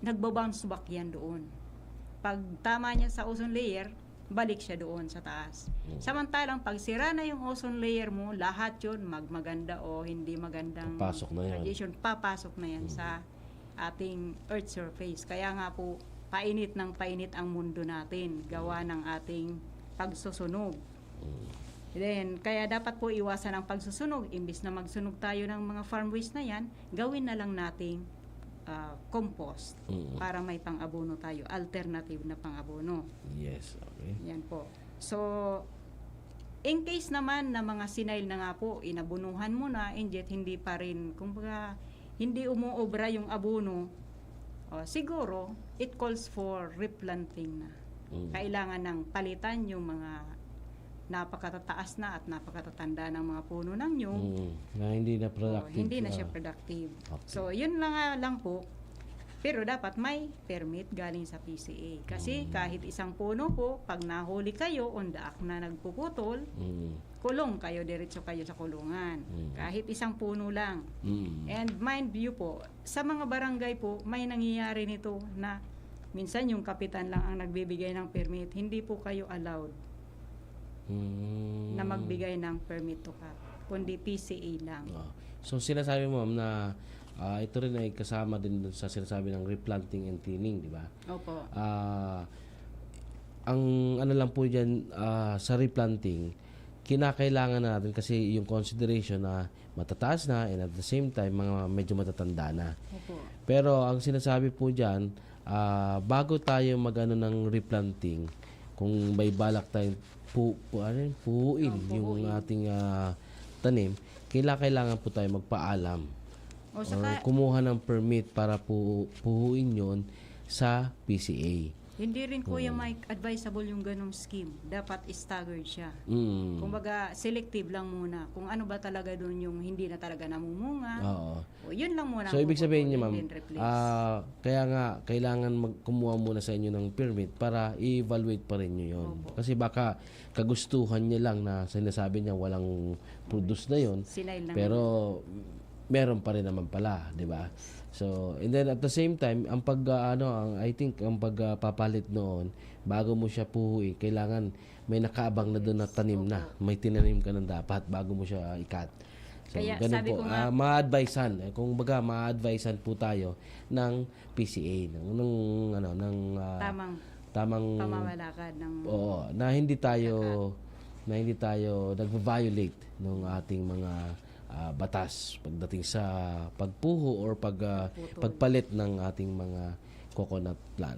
nagbabounce back yan doon. Pag tama niya sa ozone layer, balik siya doon sa taas. Samantalang pag sira na yung ozone layer mo, lahat yun, magmaganda o hindi magandang Papasok na yan. radiation, papasok na yan sa ating earth surface. Kaya nga po, painit ng painit ang mundo natin, gawa ng ating pagsusunog. Then, kaya dapat po iwasan ang pagsusunog. Imbis na magsunog tayo ng mga farm waste na yan, gawin na lang nating compost para may pang-abono tayo, alternative na pang-abono. Yes, okay. Yan po. So, in case naman na mga sinail na nga po, inabunuhan mo na, and yet hindi pa rin, kumbaga, hindi umuobra yung abono, siguro, it calls for replanting na. Kailangan ng palitan yung mga napakatataas na at napakatatanda ng mga puno ng nyug. Na hindi na productive. Hindi na siya productive. Okay. So, yun lang po. Pero dapat may permit galing sa PCA. Kasi kahit isang puno po, pag nahuli kayo on the act na nagpuputol, kulong kayo, diretso kayo sa kulungan. Kahit isang puno lang. And mind you po, sa mga barangay po, may nangyayari nito na minsan yung kapitan lang ang nagbibigay ng permit. Hindi po kayo allowed na magbigay ng permit to cut, kundi PCA lang. So sinasabi mo, ma'am, na ito rin ay kasama din dun sa sinasabi ng replanting and thinning, di ba? Opo. Ang ano lang po dyan, sa replanting, kinakailangan natin kasi yung consideration na matataas na and at the same time mga medyo matatanda na. Opo. Pero ang sinasabi po dyan, bago tayo mag-ano ng replanting, kung may balak tayong puhuin yung ating tanim, kailangan po tayo magpaalam O or saka, kumuha ng permit para puhuin yon sa PCA. hindi rin Kuya Mike advisable yung ganong scheme. Dapat staggered siya. Kumbaga, selective lang muna. Kung ano ba talaga doon yung hindi na talaga namumunga. Oo. O yun lang muna. So, ang ibig sabihin niya, puputulin, ma'am, then replace. kaya nga, kailangan kumuha muna sa inyo ng permit para i-evaluate pa rin nyo yun. Kasi baka kagustuhan niya lang na sinasabi niya walang produce na yun, Sinail lang. pero meron pa rin naman pala, di ba? So, and then at the same time, ang I think ang pagpapalit noon, bago mo siya puhuin, kailangan may nakaabang na doon na tanim na. May tinanim ka na dapat bago mo siya ikat. So, Kaya ganun sabi po. ko nga- Ma-advisean, kung baga ma-advisean po tayo ng PCA, Tamang tamang pamamalakad ng na hindi tayo nagva-violate ng ating mga batas pagdating sa pagpuho or pagpalit ng ating mga coconut plant.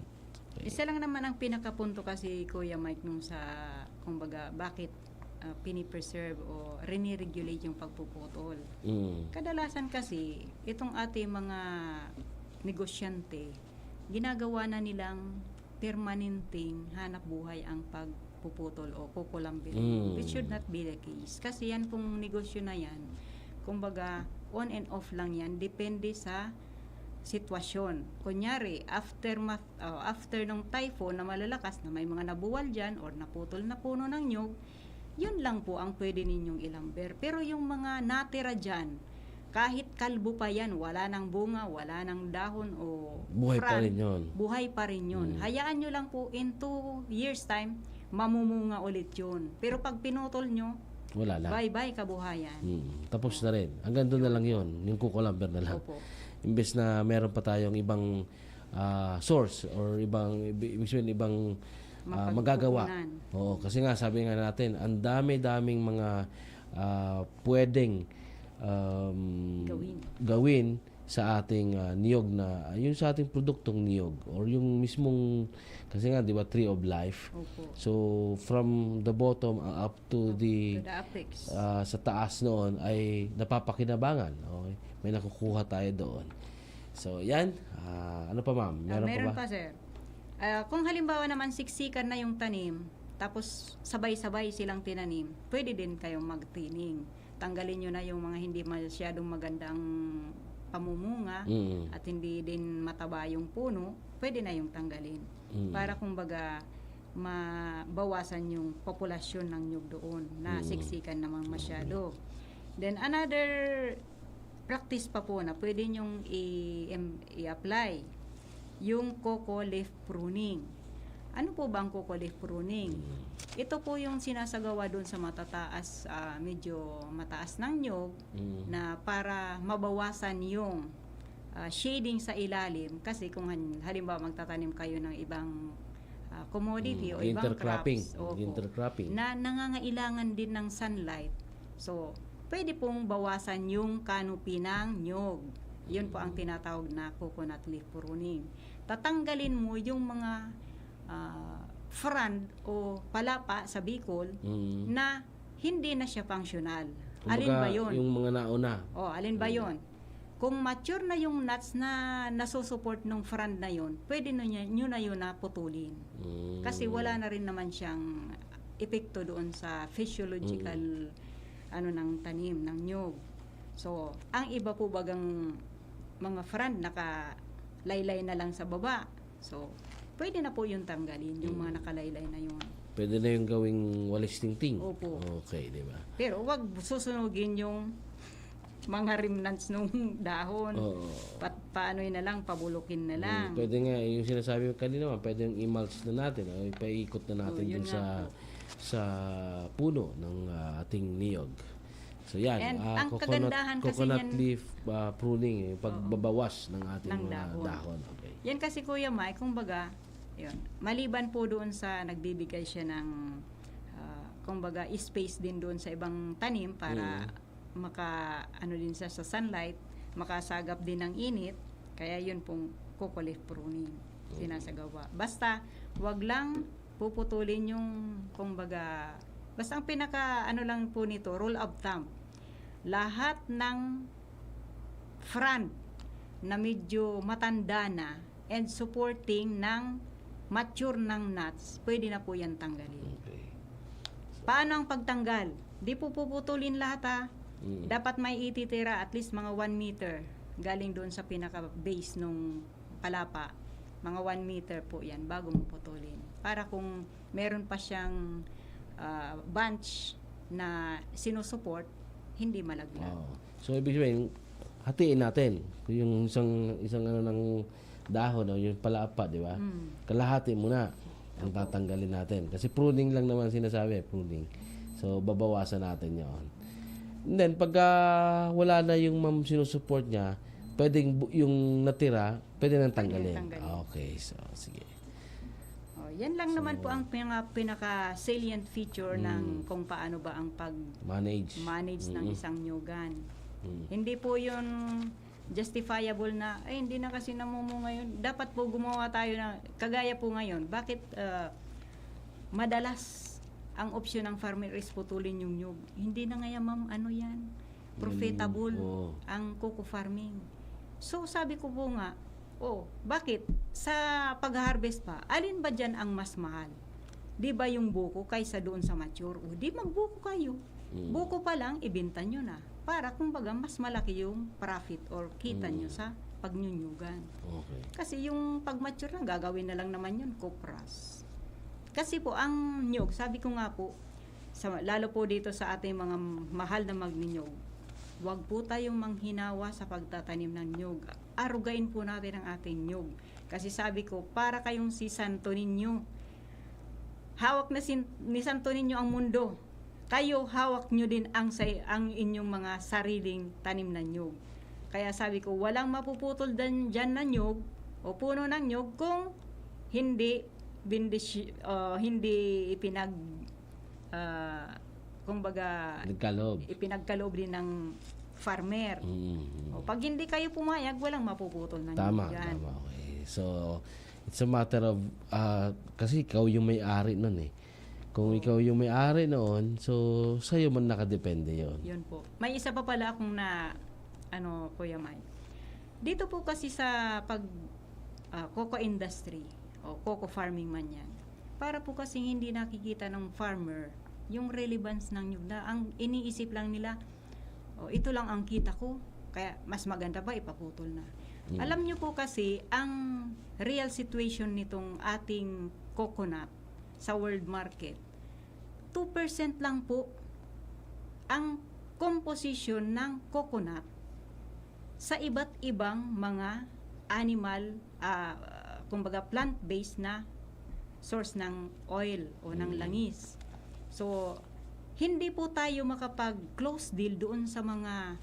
Isa lang naman ang pinakapunto kasi Kuya Mike nung sa kumbaga bakit pinipreserve o riniregulate yung pagpuputol. Kadalasan kasi itong ating mga negosyante ginagawa na nilang permanenteng hanap buhay ang pagpuputol o kukulambitin. It should not be the case. Kasi yan pong negosyo na yan, kumbaga on and off lang yan, depende sa sitwasyon. Kunyari, after ng typhoon na malalakas na may mga nabuwal dyan or naputol na puno ng nyug, yun lang po ang pwede ninyong ilamber. Pero yung mga natira dyan, kahit kalbo pa yan, wala nang bunga, wala nang dahon o Buhay pa fran, rin yun. buhay pa rin yun. Hayaan nyo lang po in 2 years time, mamumunga ulit yun. Pero pag pinutol nyo, Wala na. bye-bye kabuhayan. Tapos na rin. Hanggang doon na lang yun. Yung kukulamber na lang. Opo. Imbes na meron pa tayong ibang source or ibig sabihin, ibang magagawa. Mapagkukunan. Oo, kasi nga sabi nga natin, ang dami-daming mga pwedeng gawin sa ating niyog na yung sa ating produktong niyog or yung mismong kasi nga 'di ba tree of life. Opo. So from the bottom up to the To the apex. sa taas noon ay napapakinabangan. Okay? May nakukuha tayo doon. So yan, ano pa ma'am? Meron pa ba? Sir. Kung halimbawa naman siksikan na yung tanim, tapos sabay-sabay silang tinanim, pwede din kayong magtining. Tanggalin nyo na yung mga hindi masyadong magandang pamumunga at hindi din mataba yung puno, pwede na yung tanggalin. Para kumbaga mabawasan yung populasyon ng nyug doon na siksikan naman masyado. Then another practice pa po na pwede nyong i-apply yung coco leaf pruning. Ano po ba ang coco leaf pruning? Ito po yung sinasagawa doon sa matataas, medyo mataas ng nyog na para mabawasan yung shading sa ilalim. Kasi kung halimbawa magtatanim kayo ng ibang commodity o ibang Intercropping. crops, opo, Intercropping. na nangangailangan din ng sunlight. So, pwede pong bawasan yung canopy ng nyog. Yun po ang tinatawag na coconut leaf pruning. Tatanggalin mo yung mga frond o palapa sa Bicol na hindi na siya functional. Alin Kumbaga, ba yun? yung mga nauna. Alin ba yun? Kung mature na yung nuts na nasusupport ng frond na yun, pwede nyo na yun na putulin. Kasi wala na rin naman siyang epekto doon sa physiological ng tanim, ng nyog. So, ang iba po bagang mga frond nakalaylay na lang sa baba. So, pwede na po yung tanggalin, yung mga nakalaylay na yun. Pwede na yung gawing walis tingting. Opo. Okay, di ba? Pero wag susunugin yung mga remnants nung dahon. Oo. Paano na lang, pabulukin na lang. Pwede nga, yung sinasabi ko kanina, pwede yung i-mulch na natin, o ipaikot na natin yun dun nga sa puno ng ating niyog. So yan, And ang kagandahan kasi coconut yan- leaf pruning, yung pagbabawas ng ating Ng mga dahon. dahon. Okay. Yan kasi Kuya Mike, kumbaga, yun, maliban po doon sa nagbibigay siya ng kumbaga space din doon sa ibang tanim para din siya sa sunlight, makasagap din ng init, kaya yun pong coco leaf pruning sinasagawa. Basta wag lang puputulin yung kumbaga, basta ang pinaka lang po nito, rule of thumb, lahat ng frond na medyo matanda na and supporting ng mature ng nuts, pwede na po yan tanggalin. Okay. Paano ang pagtanggal? Di po puputulin lahat ha. Dapat may ititira at least mga 1 meter galing doon sa pinaka-base nung palapa. Mga 1 meter po yan bago mo putulin. Para kung meron pa siyang bunch na sinusuport, hindi malaglag. Wow. So ibig sabihin, hatiin natin yung isang ng dahon o yung palapa, di ba? Kalahati muna ang tatanggalin natin. Kasi pruning lang naman sinasabi, pruning. So babawasan natin 'yon. And then pagka wala na yung sinusupport niya, pwedeng yung natira, pwede nang tanggalin. tanggalin. Okay, so sige. Yan lang naman po ang pinaka-salient feature ng kung paano ba ang Manage. manage ng isang nyugan. Hindi po yun justifiable na, hindi na kasi namumunga yun. Dapat po gumawa tayo na, kagaya po ngayon, bakit madalas ang opsyon ng farmer is putulin yung nyug? Hindi na ngayon, ma'am, yan, profitable ang coco farming. So, sabi ko po nga, bakit? Sa pag-harvest pa, alin ba dyan ang mas mahal? Di ba yung buko kaysa doon sa mature? Di magbuko kayo. Buko pa lang, ibenta nyo na. Para kumbaga, mas malaki yung profit or kita nyo sa pagnyunyugan. Okay. Kasi yung pag-mature na, gagawin na lang naman yun, kopras. Kasi po, ang nyug, sabi ko nga po, lalo po dito sa ating mga mahal na magninyog, huwag po tayong manghinawa sa pagtatanim ng nyug. Arugain po natin ang ating nyug. Kasi sabi ko, para kayong si Santo Niño. Hawak na ni Santo Niño ang mundo. Kayo, hawak nyo din ang inyong mga sariling tanim na nyug. Kaya sabi ko, walang mapuputol dyan na nyug o puno ng nyug kung hindi kumbaga ipinagkaloob din ng farmer. O pag hindi kayo pumayag, walang mapuputol na Tama, nyug yan. tama. Okay. So, it's a matter of, kasi ikaw yung may-ari nun eh. Kung ikaw yung may-ari noon, so sa'yo man nakadepende yon. Yun po. May isa pa pala akong Kuya Mike. Dito po kasi sa coco industry, o coco farming man yan, para po kasi hindi nakikita ng farmer yung relevance ng nyug na ang iniisip lang nila, ito lang ang kita ko, kaya mas maganda pa ipaputol na. Alam nyo po kasi, ang real situation nitong ating coconut sa world market, 2% lang po ang composition ng coconut sa iba't ibang mga animal, kumbaga plant-based na source ng oil o ng langis. So, hindi po tayo makapag-close deal doon sa mga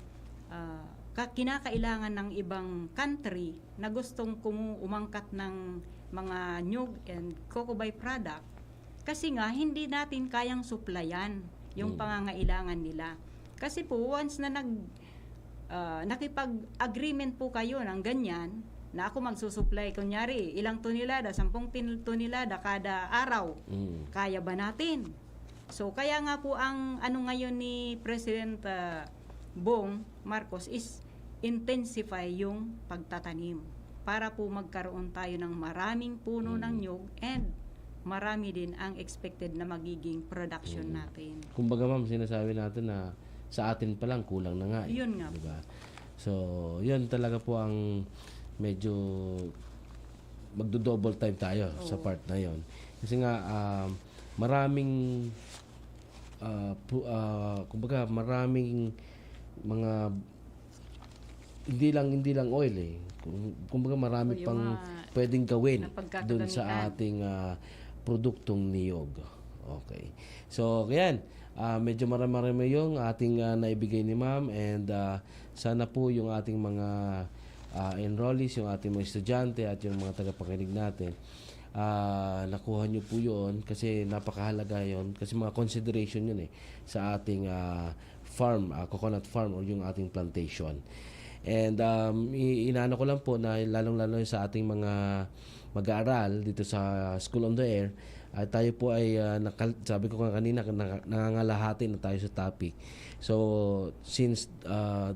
kinakailangan ng ibang country na gustong umangkat ng mga nyug and cocoa byproduct kasi nga hindi natin kayang supplyan yung pangangailangan nila. Kasi po once na nakipag-agreement po kayo ng ganyan na ako magsusupply, kunyari ilang tonelada, 10 tonelada kada araw, kaya ba natin? So kaya nga po ang ano ngayon ni President Bong Marcos is intensify yung pagtatanim para po magkaroon tayo ng maraming puno ng nyug and marami din ang expected na magiging production natin. Kumbaga ma'am, sinasabi natin na sa atin pa lang kulang na nga. Yun nga. Diba? So, yun talaga po ang medyo magdo-double time tayo sa part na yon. Kasi nga maraming kumbaga maraming mga hindi lang oil eh. Kumbaga marami Yung pang pwedeng gawin na pagkakagamitan. doon sa ating produktong niyog. Okay. So, ayan. Medyo marami yung ating naibigay ni ma'am and sana po yung ating mga enrollees, yung ating mga estudyante at yung mga tagapakinig natin nakuha nyo po yun kasi napakahalaga yun kasi mga consideration yun sa ating farm, coconut farm or yung ating plantation. And inaano ko lang po na lalong-lalo sa ating mga mag-aaral dito sa School on the Air, tayo po ay sabi ko kanina nangangalahati na tayo sa topic. So since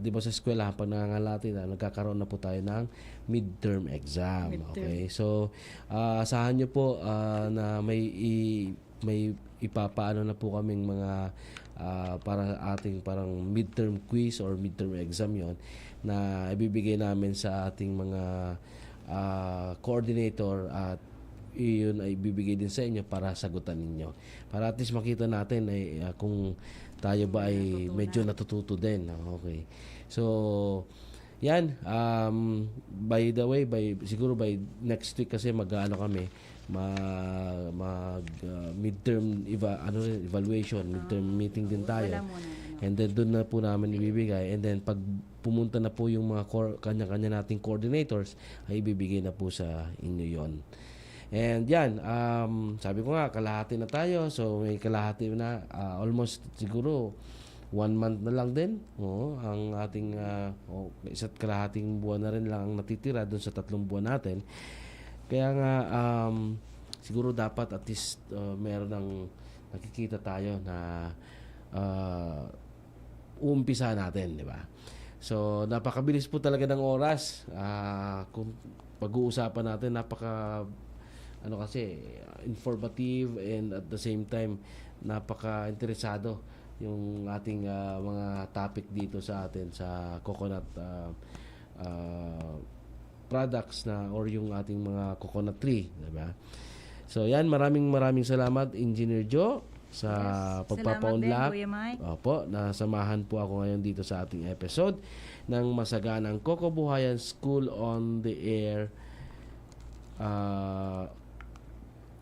di ba sa eskwela pag nangangalahati na nagkakaroon na po tayo ng midterm exam. Okay? So asahan niyo po na may ipapaano na po kaming mga para ating parang midterm quiz or midterm exam yon na ibibigay namin sa ating mga coordinator at iyon ay ibibigay din sa inyo para sagutan ninyo. Para at least makita natin ay kung tayo ba ay medyo natututo din. Okay. So, yan. By the way, siguro by next week kasi mag-ano kami, midterm evaluation, midterm meeting din tayo. Wala muna, And then doon na po namin ibibigay. And then pag pumunta na po yung mga kanya-kanya nating coordinators, ay ibibigay na po sa inyo yon. And yan, sabi ko nga, kalahati na tayo. So may kalahati na, almost siguro 1 month na lang din. Ang ating isa't kalahating buwan na rin lang ang natitira doon sa 3 buwan natin. Kaya nga, siguro dapat at least meron ng nakikita tayo na uumpisa natin, di ba? So, napakabilis po talaga ng oras. Kung pag-uusapan natin, informative and at the same time, napaka-interesado yung ating mga topic dito sa atin sa coconut products na or yung ating mga coconut tree, di ba? So, yan, maraming salamat, Engineer Joe, sa pagpapaunlak. Salamat din, Kuya Mike. Opo, nasamahan po ako ngayon dito sa ating episode ng Masaganang Kokobuhayan School on the Air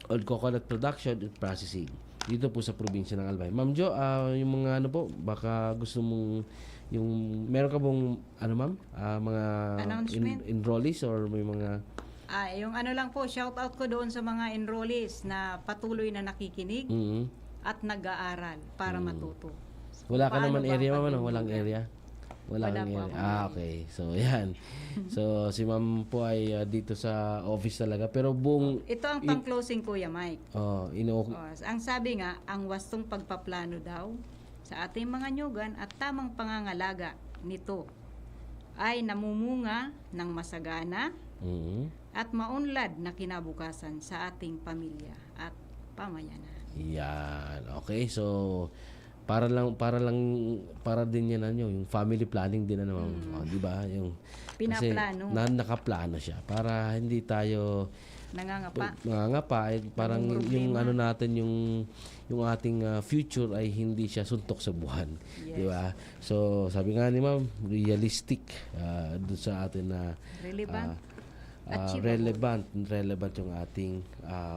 on Coconut Production and Processing dito po sa probinsya ng Albay. Ma'am Jo, yung mga ano po, baka gusto mong meron ka bang mga Announcement? enrollees or may mga Yung ano lang po, shout out ko doon sa mga enrollees na patuloy na nakikinig at nag-aaral para matuto. Wala ka Paano naman ba area, ma'am, pag-inugan? walang area? Walang Wala po area. akong Okay. So, yan. So, si ma'am po ay dito sa office talaga. Pero buong... Ito ang pang-closing, Kuya Mike. Ang sabi nga, ang wastong pagpaplano daw sa ating mga nyugan at tamang pangangalaga nito ay namumunga ng masagana at maunlad na kinabukasan sa ating pamilya at pamayanan. Yan. Okay. So, para din yan yung family planning din di ba? Yung Pinaplano. Kasi nakaplano siya para hindi tayo nangangapa parang yung ano natin yung ating future ay hindi siya suntok sa buwan, di ba? So, sabi nga ni ma'am, realistic doon sa atin na Relevant. relevant yung ating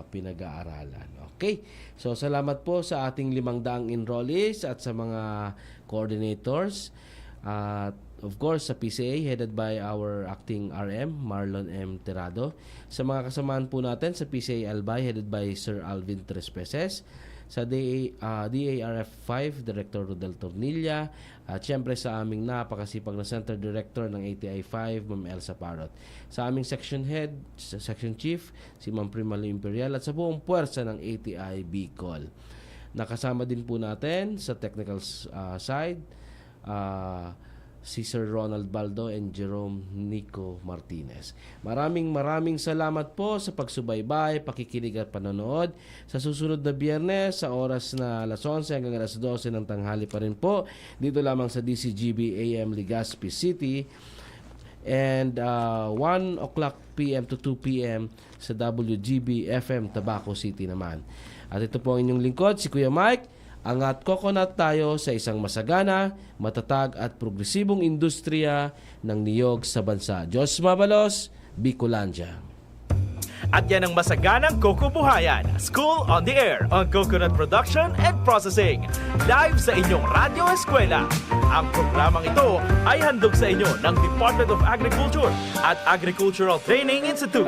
pinag-aaralan. Okay. So salamat po sa ating 500 enrollees at sa mga coordinators. Of course, sa PCA, headed by our acting RM, Marlon M. Tirado. Sa mga kasamaan po natin sa PCA Albay, headed by Sir Alvin Trespeses. Sa DARF 5, Director Rodel Tornilla. At syempre sa aming napakasipag na Center Director ng ATI 5, Ma'am Elsa Parot. Sa aming Section Head, Section Chief, si Ma'am Primalo Imperial. At sa buong puwersa ng ATI Bicol. Nakasama din po natin sa technical side, si Sir Ronald Baldo and Jerome Nico Martinez. Maraming salamat po sa pagsubaybay, pakikinig at panonood. Sa susunod na Biyernes, sa oras na alas 11 hanggang alas 12 ng tanghali pa rin po, dito lamang sa DCGB AM Legazpi City, and 1 o'clock PM to 2 PM sa WGB FM Tabaco City naman. At ito po ang inyong lingkod, si Kuya Mike. Angat coconut tayo sa isang masagana, matatag at progresibong industriya ng niyog sa bansa. Diyos mabalos, Bicolandia. At yan ang masaganang Kukubuhayan, School on the Air on Coconut Production and Processing. Live sa inyong Radyo Eskwela. Ang programang ito ay handog sa inyo ng Department of Agriculture at Agricultural Training Institute.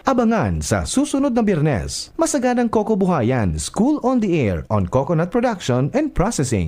Abangan sa susunod na Biyernes, masaganang Kukubuhayan, School on the Air on Coconut Production and Processing.